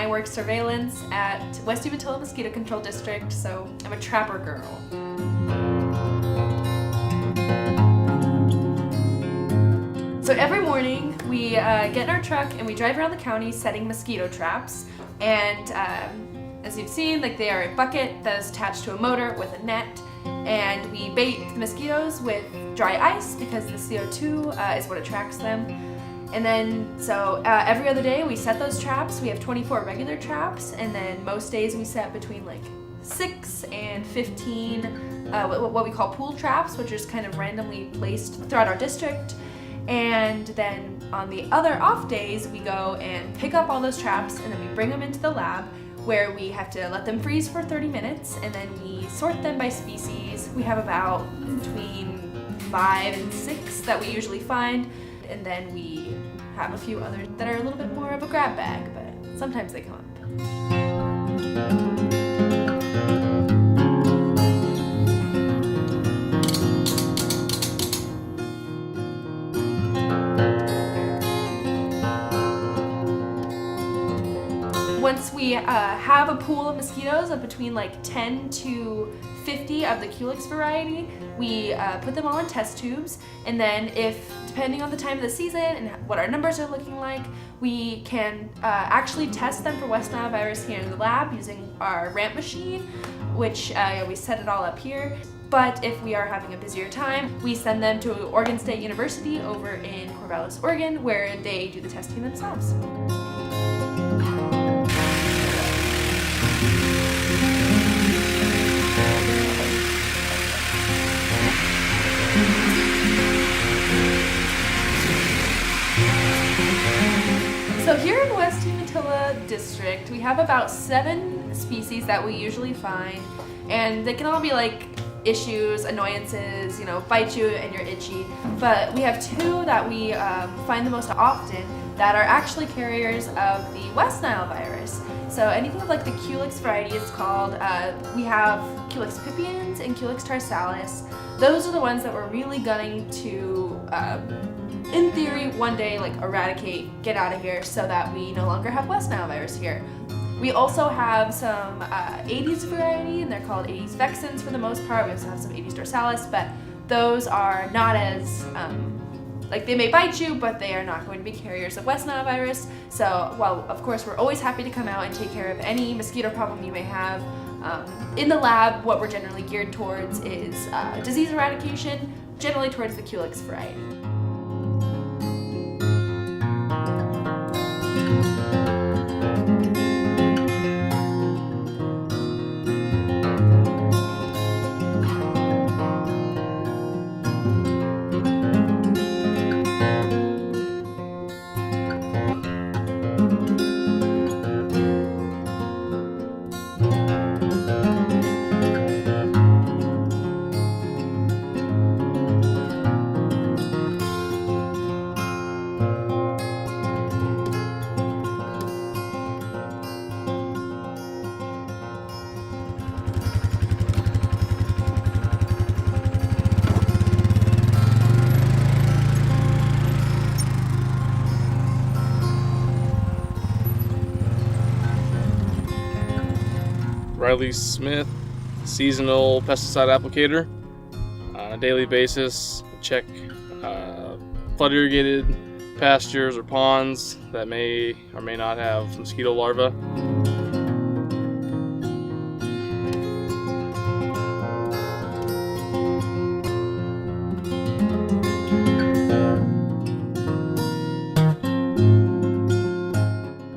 I work surveillance at West Umatilla Mosquito Control District, so I'm a trapper girl. So every morning we get in our truck and we drive around the county setting mosquito traps. And as you've seen, like, they are a bucket that is attached to a motor with a net. And we bait the mosquitoes with dry ice because the CO2 is what attracts them. And then, so every other day we set those traps. We have 24 regular traps, and then most days we set between like 6 and 15 what we call pool traps, which are just kind of randomly placed throughout our district. And then on the other off days, we go and pick up all those traps, and then we bring them into the lab, where we have to let them freeze for 30 minutes, and then we sort them by species. We have about between 5 and 6 that we usually find, and then we have a few others that are a little bit more of a grab bag, but sometimes they come up. Once we have a pool of mosquitoes of between like 10 to 50 of the Culex variety, we put them all in test tubes, and then depending on the time of the season and what our numbers are looking like, we can actually test them for West Nile virus here in the lab using our ramp machine, which we set it all up here. But if we are having a busier time, we send them to Oregon State University over in Corvallis, Oregon, where they do the testing themselves. So here in West Umatilla District, we have about 7 species that we usually find, and they can all be like issues, annoyances, bite you and you're itchy. But we have 2 that we find the most often that are actually carriers of the West Nile virus. So anything with like the Culex variety, it's called, we have Culex pipiens and Culex tarsalis. Those are the ones that we're really gunning to, in theory, one day like eradicate, get out of here, so that we no longer have West Nile virus here. We also have some Aedes variety, and they're called Aedes vexans for the most part. We also have some Aedes dorsalis, but those are not as, they may bite you, but they are not going to be carriers of West Nile virus. So, while of course we're always happy to come out and take care of any mosquito problem you may have, in the lab, what we're generally geared towards is disease eradication, generally towards the Culex variety. Riley Smith, seasonal pesticide applicator. On a daily basis, check flood irrigated pastures or ponds that may or may not have mosquito larvae.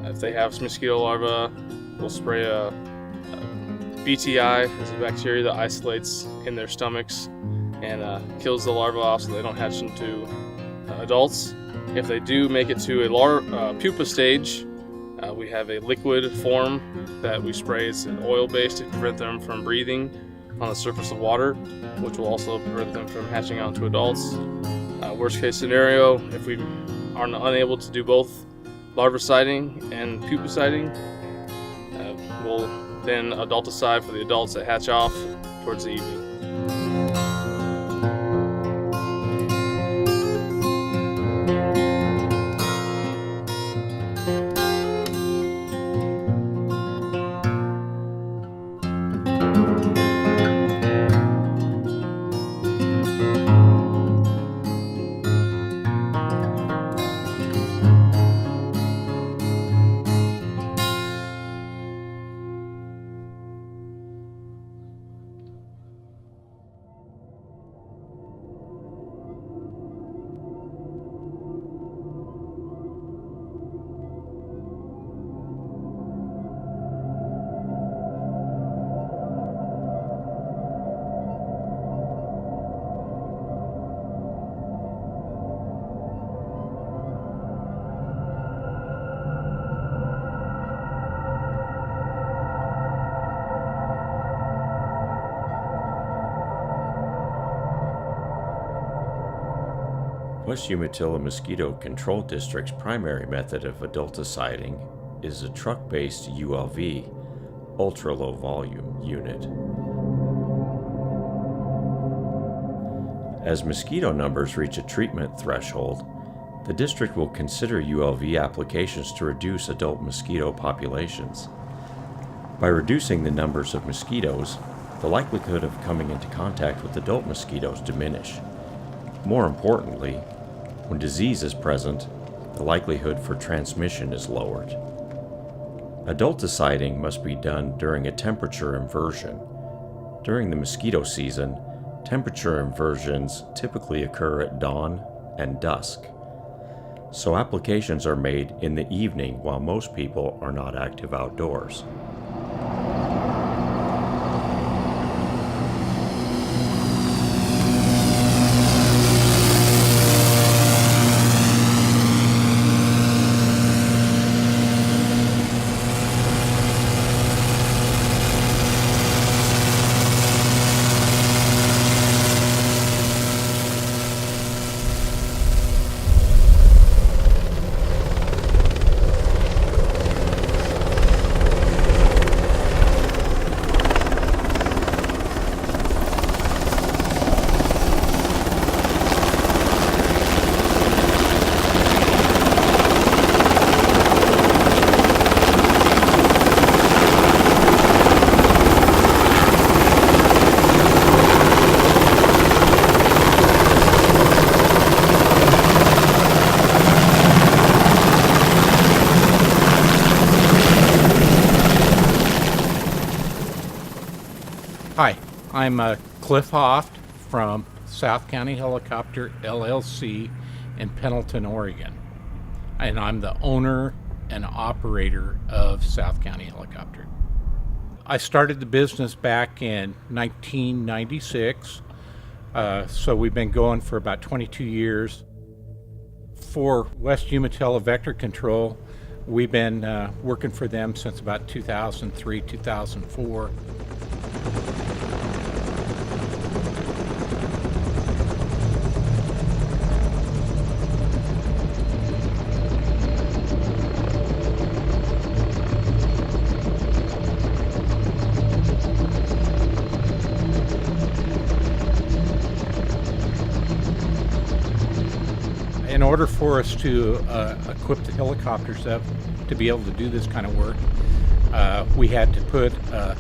If they have some mosquito larvae, we'll spray a BTI is a bacteria that isolates in their stomachs and kills the larvae off so they don't hatch into adults. If they do make it to a pupa stage, we have a liquid form that we spray. It's an oil-based to prevent them from breathing on the surface of water, which will also prevent them from hatching out into adults. Worst case scenario, if we are unable to do both larviciding and pupaciding, we'll then adulticide for the adults that hatch off towards the evening. West Umatilla Mosquito Control District's primary method of adulticiding is a truck-based ULV, ultra-low volume unit. As mosquito numbers reach a treatment threshold, the district will consider ULV applications to reduce adult mosquito populations. By reducing the numbers of mosquitoes, the likelihood of coming into contact with adult mosquitoes diminish. More importantly, when disease is present, the likelihood for transmission is lowered. Adulticiding must be done during a temperature inversion. During the mosquito season, temperature inversions typically occur at dawn and dusk, so applications are made in the evening while most people are not active outdoors. Hi, I'm Cliff Hoft from South County Helicopter LLC in Pendleton, Oregon. And I'm the owner and operator of South County Helicopter. I started the business back in 1996, so we've been going for about 22 years. For West Umatilla Vector Control, we've been working for them since about 2003, 2004. In order for us to equip the helicopters up to be able to do this kind of work, we had to put a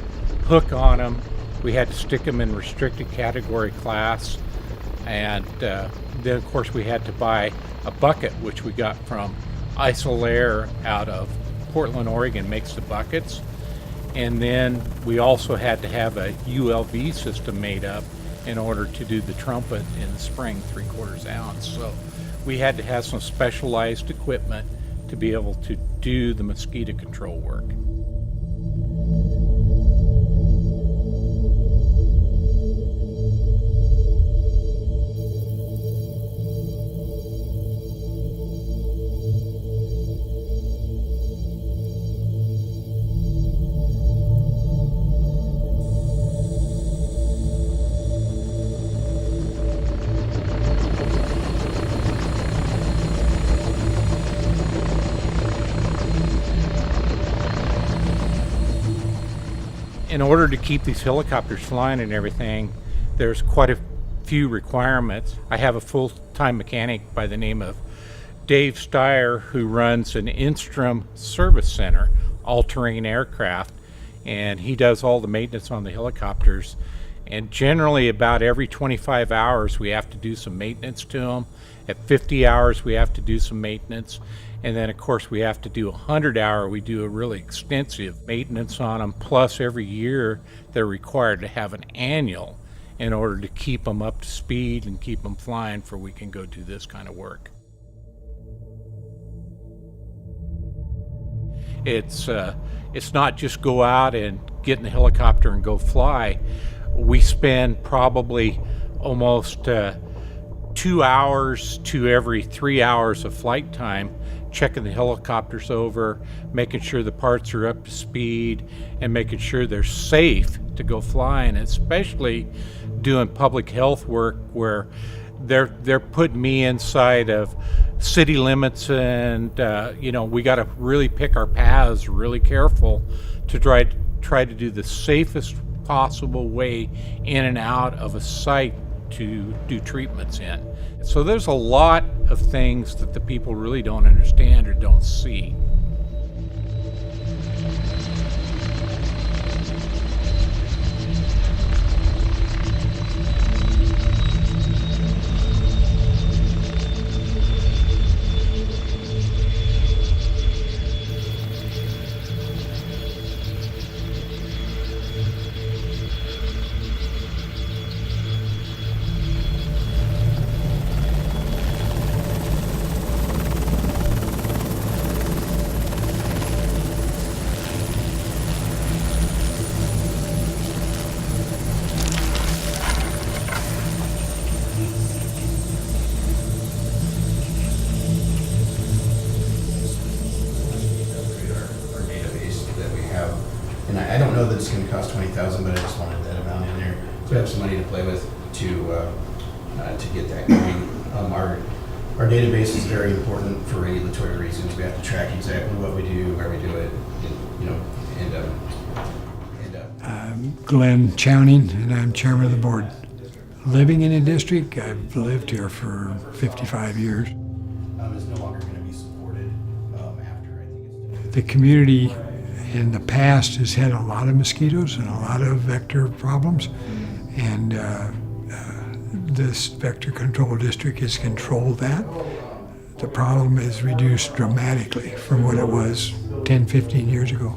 hook on them. We had to stick them in restricted category class. And then, of course, we had to buy a bucket, which we got from Isolair out of Portland, Oregon, makes the buckets. And then we also had to have a ULV system made up in order to do the trumpet in the spring, 3/4 ounce. So we had to have some specialized equipment to be able to do the mosquito control work. In order to keep these helicopters flying and everything, there's quite a few requirements. I have a full-time mechanic by the name of Dave Steyer who runs an Instrom service center, all-terrain aircraft, and he does all the maintenance on the helicopters. And generally about every 25 hours we have to do some maintenance to them. At 50 hours we have to do some maintenance. And then, of course, we have to do 100-hour. We do a really extensive maintenance on them. Plus, every year, they're required to have an annual in order to keep them up to speed and keep them flying for we can go do this kind of work. It's not just go out and get in the helicopter and go fly. We spend probably almost 2 hours to every 3 hours of flight time checking the helicopters over, making sure the parts are up to speed, and making sure they're safe to go flying, especially doing public health work where they're putting me inside of city limits, and we got to really pick our paths really careful to try to do the safest possible way in and out of a site to do treatments in. So there's a lot of things that the people really don't understand or don't see. And I don't know that it's going to cost $20,000, but I just wanted that amount in there to have some money to play with to get that going. Our database is very important for regulatory reasons. We have to track exactly what we do, where we do it, I'm Glenn Chowning, and I'm chairman of the board. Living in a district, I've lived here for 55 years. Is no longer going to be supported after I think it's. The community in the past has had a lot of mosquitoes and a lot of vector problems, and this vector control district has controlled that. The problem is reduced dramatically from what it was 10, 15 years ago.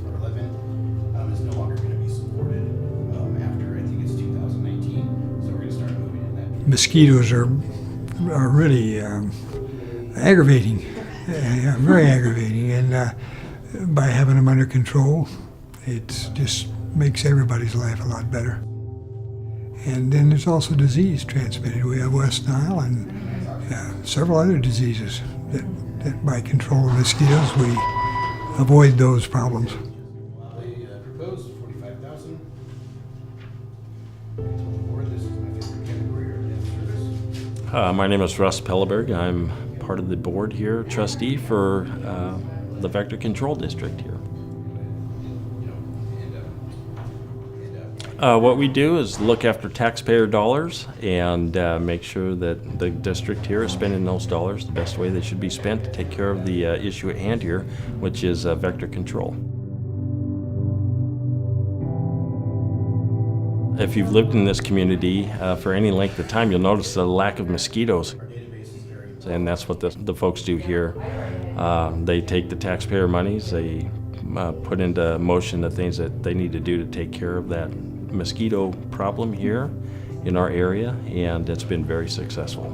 Is no longer going to be supported after I think it's 2019, so we're going to start moving in that. Mosquitoes are really aggravating, very aggravating, and by having them under control, it just makes everybody's life a lot better. And then there's also disease transmitted. We have West Nile and several other diseases that by control of mosquitoes, we avoid those problems. They proposed $45,000. I told the board this is my favorite category or debt service. My name is Russ Pelleberg. I'm part of the board here, trustee for the Vector Control District here. What we do is look after taxpayer dollars and make sure that the district here is spending those dollars the best way they should be spent to take care of the issue at hand here, which is vector control. If you've lived in this community for any length of time, you'll notice the lack of mosquitoes. And that's what the folks do here. They take the taxpayer monies, they put into motion the things that they need to do to take care of that mosquito problem here in our area, and it's been very successful.